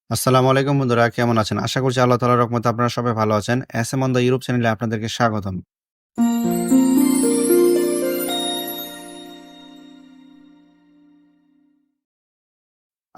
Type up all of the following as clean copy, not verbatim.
আসসালামু আলাইকুম বন্ধুরা, কেমন আছেন? আশা করছি আল্লাহ তাআলার রহমতে আপনারা সবাই ভালো আছেন। S M on the Europe চ্যানেলে আপনাদেরকে স্বাগতম।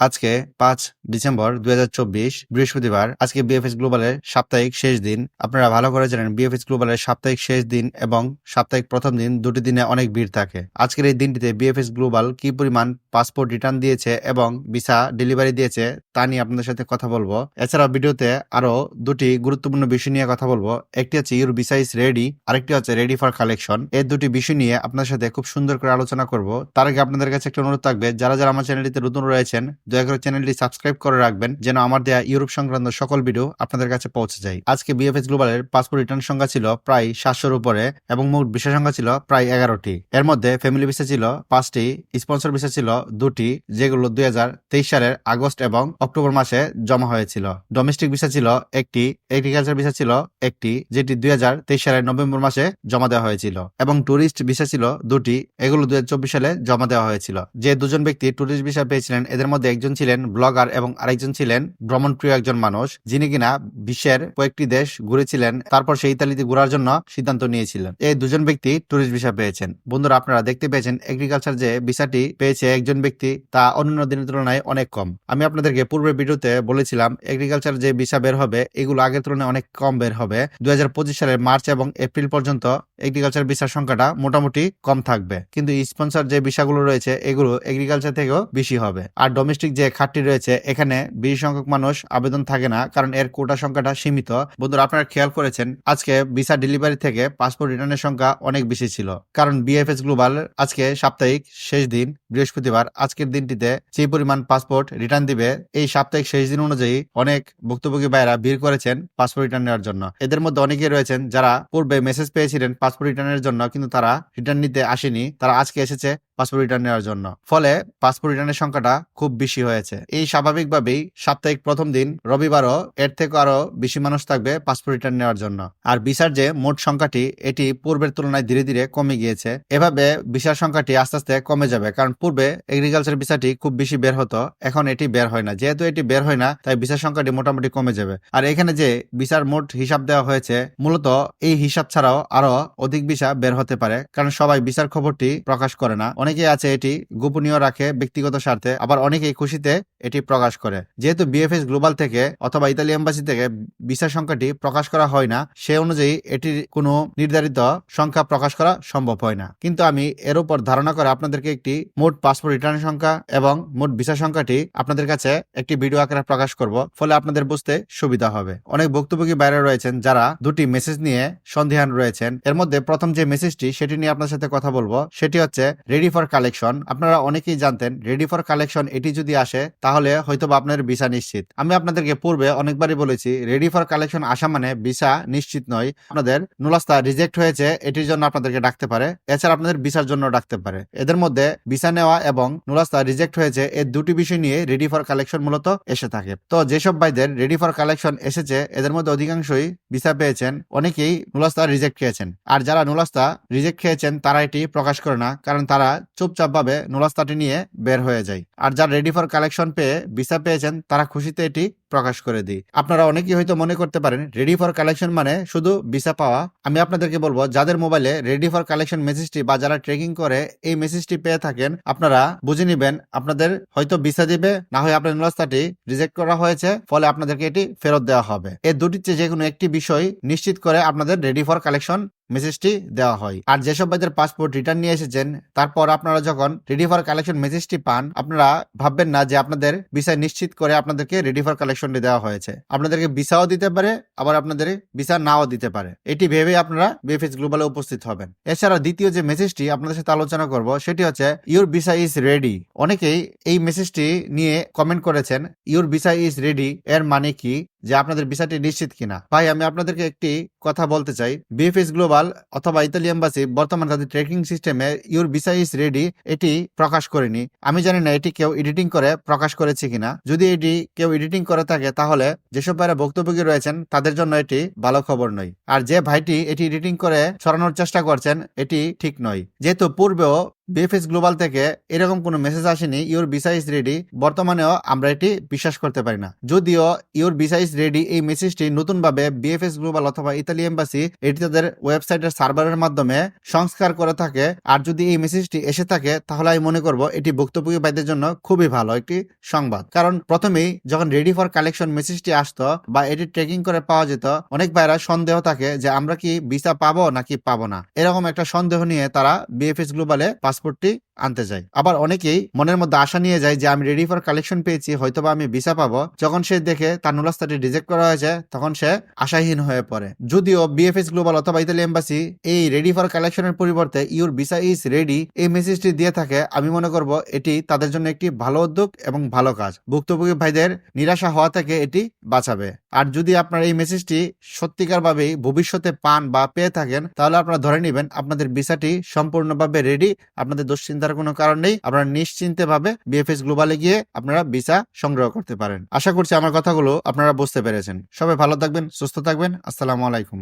আজকে ৫ ডিসেম্বর ২০২৪ বৃহস্পতিবার। আজকে বিএফএস গ্লোবালের সাপ্তাহিক শেষ দিন। আপনারা ভালো করে জানেন বিএফএস গ্লোবালের সাপ্তাহিক শেষ দিন এবং সাপ্তাহিক প্রথম দিন দুটি দিনে অনেক ভিড় থাকে। আজকের এই দিনটিতে বিএফএস গ্লোবাল কি পরিমাণ পাসপোর্ট রিটার্ন দিয়েছে এবং ভিসা ডেলিভারি দিয়েছে তা নিয়ে আপনাদের সাথে কথা বলবো। এছাড়াও ভিডিওতে আরো দুটি গুরুত্বপূর্ণ বিষয় নিয়ে কথা বলবো। একটি হচ্ছে ইউর ভিসা ইজ রেডি, আরেকটি হচ্ছে রেডি ফর কালেকশন। এই দুটি বিষয় নিয়ে আপনার সাথে খুব সুন্দর করে আলোচনা করব। তার আগে আপনাদের কাছে একটা অনুরোধ থাকবে, যারা যারা আমার চ্যানেলটিতে নতুন রয়েছেন দয়া করে চ্যানেলটি সাবস্ক্রাইব করে রাখবেন যেন আমার দেয়া ইউরোপ সংক্রান্ত সকল ভিডিও আপনাদের কাছে পৌঁছে যায়। আজকে বিএফএস গ্লোবালের পাসপোর্ট রিটার্ন সংখ্যা ছিল প্রায় 700-র উপরে এবং মোট ভিসা সংখ্যা ছিল প্রায় 11টি। এর মধ্যে ফ্যামিলি ভিসা ছিল 5টি, স্পন্সর ভিসা ছিল 2টি, যেগুলো 2023 সালের আগস্ট এবং অক্টোবর মাসে জমা হয়েছিল। ডোমেস্টিক ভিসা ছিল 1টি, এগ্রিকালচার ভিসা ছিল 1টি, যেটি 2023 সালের নভেম্বর মাসে জমা দেওয়া হয়েছিল, এবং ট্যুরিস্ট ভিসা ছিল 2টি, এগুলো 2024 সালে জমা দেওয়া হয়েছিল। যে দুজন ব্যক্তি ট্যুরিস্ট ভিসা পেয়েছিলেন এদের মধ্যে একজন ছিলেন ব্লগার এবং আরেকজন ছিলেন ভ্রমণপ্রিয় একজন মানুষ, যিনি কিনা বিশ্বের কয়েকটি দেশ ঘুরেছিলেন, তারপর সেই ইতালিতে ঘোরার জন্য সিদ্ধান্ত নিয়েছিলেন। এই দুজন ব্যক্তি ট্যুরিস্ট ভিসা পেয়েছেন। বন্ধুরা, আপনারা দেখতে পেয়েছেন এগ্রিকালচার যে ভিসাটি পেয়েছে একজন ব্যক্তি, তা অন্যান্য দিনের তুলনায় অনেক কম। আমি আপনাদেরকে পূর্বের ভিডিওতে বলেছিলাম এগ্রিকালচার যে ভিসা বের হবে এগুলো আগের তুলনায় অনেক কম বের হবে। 2025 সালের মার্চ এবং এপ্রিল পর্যন্ত এগ্রিকালচার ভিসার সংখ্যাটা মোটামুটি কম থাকবে, কিন্তু স্পন্সর যে ভিসাগুলো রয়েছে এগুলো এগ্রিকালচার থেকেও বেশি হবে। আর ডোমেস্টিক যে খাতটি রয়েছে এখানে বেশি সংখ্যক মানুষ আবেদন থাকে না, কারণ এর কোটা সংখ্যাটা সীমিত। বন্ধুরা, আপনারা খেয়াল করেছেন আজকে ভিসা ডেলিভারি থেকে পাসপোর্ট রিটার্নের সংখ্যা অনেক বেশি ছিল, কারণ বিএফএস গ্লোবাল আজকে সাপ্তাহিক শেষ দিন বৃহস্পতিবার। আজকের দিনটিতে যে পরিমাণ পাসপোর্ট রিটার্ন দিবে, এই সাপ্তাহিক শেষ দিন অনুযায়ী অনেক ভুক্তভোগী ভাইরা ভিড় করেছেন পাসপোর্ট রিটার্ন নেওয়ার জন্য। এদের মধ্যে অনেকেই রয়েছেন যারা পূর্বে মেসেজ পেয়েছিলেন পাসপোর্ট রিটার্নের জন্য, কিন্তু তারা রিটার্ন নিতে আসেনি, তারা আজকে এসেছে পাসপোর্ট রিটার্ন নেওয়ার জন্য। ফলে পাসপোর্ট রিটার্নের সংখ্যাটা খুব বেশি হয়েছে। এই স্বাভাবিকভাবেই সাপ্তাহিক প্রথম দিন রবিবারও এর থেকে আরো বেশি মানুষ থাকবে পাসপোর্ট রিটার্ন নেওয়ার জন্য। আর ভিসার যে মোট সংখ্যাটি এটি পূর্বের তুলনায় ধীরে ধীরে কমে গিয়েছে। এভাবে ভিসার সংখ্যাটি আস্তে আস্তে কমে যাবে, কারণ পূর্বে এগ্রিকালচার ভিসাটি খুব বেশি বের হতো, এখন এটি বের হয় না। যেহেতু এটি বের হয় না তাই ভিসার সংখ্যাটি মোটামুটি কমে যাবে। আর এখানে যে ভিসার মোট হিসাব দেওয়া হয়েছে, মূলত এই হিসাব ছাড়াও আরো অধিক ভিসা বের হতে পারে, কারণ সবাই ভিসার খবরটি প্রকাশ করে না। অনেকেই আছে এটি গোপনীয় রাখে ব্যক্তিগত স্বার্থে, আবার অনেকেই খুশিতে এটি প্রকাশ করে। যেহেতু বিএফএস গ্লোবাল থেকে অথবা ইতালি এম্বাসি থেকে ভিসা সংখ্যাটি প্রকাশ করা হয় না, সে অনুযায়ী এটির কোনো নির্ধারিত সংখ্যা প্রকাশ করা সম্ভব হয় না। কিন্তু আমি এর উপর ধারণা করে আপনাদেরকে একটি মোট পাসপোর্ট রিটার্ন সংখ্যা এবং মোট ভিসা সংখ্যাটি আপনাদের কাছে একটি ভিডিও আকারে প্রকাশ করব, ফলে আপনাদের বুঝতে সুবিধা হবে। অনেক ভুক্তভোগী বাইরে রয়েছেন যারা দুটি মেসেজ নিয়ে সন্দিহান রয়েছেন। এর মধ্যে প্রথম যে মেসেজটি সেটি নিয়ে আপনার সাথে কথা বলবো, সেটি হচ্ছে রেডি ফর কালেকশন। আপনারা অনেকেই জানতেন রেডি ফর কালেকশন এটি যদি আসে তাহলে হয়তোবা আপনার ভিসা নিশ্চিত। আমি আপনাদেরকে পূর্বে অনেকবারই বলেছি রেডি ফর কালেকশন আসা মানে ভিসা নিশ্চিত নয়। আপনাদের নুলাস্তা রিজেক্ট হয়েছে এটির জন্য আপনাদেরকে ডাকতে পারে, এছাড়া আপনাদের ভিসার জন্য ডাকতে পারে। এদের মধ্যে ভিসা নেওয়া এবং নুলাস্তা রিজেক্ট হয়েছে এই দুটি বিষয় নিয়ে রেডি ফর কালেকশন মূলত এসে থাকে। তো যেসব ভাইদের রেডি ফর কালেকশন এসেছে এদের মধ্যে অধিকাংশই ভিসা পেয়েছেন, অনেকেই নুলাস্তা রিজেক্ট খেয়েছেন। আর যারা নুলাস্তা রিজেক্ট খেয়েছেন তারা এটি প্রকাশ করে না, কারণ তারা চুপচাপ ভাবে নুলাস্তাটি নিয়ে বের হয়ে যায়। আর যারা রেডি ফর কালেকশন পেয়ে ভিসা পেয়েছেন তারা খুশিতে এটি প্রকাশ করে দিই। আপনারা অনেকেই হয়তো মনে করতে পারেন রেডি ফর কালেকশন মানে শুধু ভিসা পাওয়া। আমি আপনাদেরকে বলবো যাদের মোবাইলে রেডি ফর কালেকশন মেসেজটি বা যারা ট্রেকিং করে এই মেসেজটি পেয়ে থাকেন, আপনারা বুঝে নিবেন আপনাদের হয়তো ভিসা দিবে, না হয় আপনার নুলাস্তাটি রিজেক্ট করা হয়েছে, ফলে আপনাদেরকে এটি ফেরত দেওয়া হবে। এই দুটির চেয়ে যে কোনো একটি বিষয় নিশ্চিত করে আপনাদের রেডি ফর কালেকশন মেসেজটি দেওয়া হয়। আর যেসব ভাইদের পাসপোর্ট রিটার্ন নিয়ে এসেছেন তারপর আপনারা যখন রেডি ফর কালেকশন মেসেজটি পান, আপনারা ভাববেন না যে আপনাদের ভিসা নিশ্চিত করে আপনাদেরকে রেডি ফর কালেকশনটি দেওয়া হয়েছে। আপনাদেরকে ভিসাও দিতে পারে, আবার আপনাদের ভিসা নাও দিতে পারে। এটি ভেবে আপনারা বিএফএস গ্লোবালে উপস্থিত হবেন। এছাড়া দ্বিতীয় যে মেসেজটি আপনাদের সাথে আলোচনা করব সেটি হচ্ছে ইউর ভিসা ইজ রেডি। অনেকেই এই মেসেজটি নিয়ে কমেন্ট করেছেন ইউর ভিসা ইজ রেডি এর মানে কি, যে আপনাদের ভিসাটি নিশ্চিত কিনা। ভাই, আমি আপনাদেরকে একটি কথা বলতে চাই, বিএফএস গ্লোবাল অথবা ইতালি এম্বাসি বর্তমানে তাদের ট্র্যাকিং সিস্টেমে ইউর ভিসা ইজ রেডি এটি প্রকাশ করেনি। আমি জানি না এটি কেউ এডিটিং করে প্রকাশ করেছে কিনা। যদি এটি কেউ এডিটিং করে থাকে তাহলে যেসব ভাইরা ভুক্তভোগী রয়েছেন তাদের জন্য এটি ভালো খবর নয়। আর যে ভাইটি এটি এডিটিং করে ছড়ানোর চেষ্টা করছেন এটি ঠিক নয়, যেহেতু পূর্বেও বিএফএস গ্লোবাল থেকে এরকম কোনো মেসেজ আসেনি ইওর ভিসা ইজ রেডি। বর্তমানেও আমরা এটি বিশ্বাস করতে পারি না। যদিও ইওর ভিসা ইজ রেডি এই মেসেজটি নতুনভাবে বিএফএস গ্লোবাল অথবা ইতালি এম্বাসি এটি তাদের ওয়েবসাইটের সার্ভারের মাধ্যমে সংস্কার করে থাকে। আর যদি এই মেসেজটি এসে থাকে তাহলে আমি মনে করব এটি ভুক্তভোগী ভাইদের জন্য খুবই ভালো একটি সংবাদ। কারণ প্রথমেই যখন রেডি ফর কালেকশন মেসেজটি আসতো বা এটি ট্রেকিং করে পাওয়া যেত, অনেক ভাইরা সন্দেহ থাকে যে আমরা কি ভিসা পাবো নাকি পাবো না, এরকম একটা সন্দেহ নিয়ে তারা বিএফএস গ্লোবালে পাসপোর্টটি আনতে যায়। আবার অনেকেই মনের মধ্যে আশা নিয়ে যায় যে আমি রেডি ফর কালেকশন পেয়েছি, হয়তোবা আমি ভিসা পাবো। যখন সে দেখে তার নুলাস্তাটি রিজেক্ট করা হয়েছে তখন সে আশাহীন হয়ে পড়ে। যদিও বিএফএস গ্লোবাল অথবা ইতালি এম্বাসি এই রেডি ফর কালেকশনের পরিবর্তে ইউর ভিসা ইজ রেডি এই মেসেজটি দিয়ে থাকে, আমি মনে করব এটি তাদের জন্য একটি ভালো উদ্যোগ এবং ভালো কাজ। ভুক্তভোগী ভাইদের নিরাশা হওয়া থেকে এটি বাঁচাবে। আর যদি আপনার এই মেসেজটি সত্যিকার ভাবেই ভবিষ্যতে পান বা পেয়ে থাকেন তাহলে আপনারা ধরে নেবেন আপনাদের ভিসাটি সম্পূর্ণভাবে রেডি। আপনাদের দুশ্চিন্তার কোনো কারণ নেই, আপনারা নিশ্চিন্তে ভাবে বিএফএস গ্লোবালে গিয়ে আপনারা ভিসা সংগ্রহ করতে পারেন। আশা করছি আমার কথাগুলো আপনারা বুঝতে পেরেছেন। সবাই ভালো থাকবেন, সুস্থ থাকবেন। আসসালামু আলাইকুম।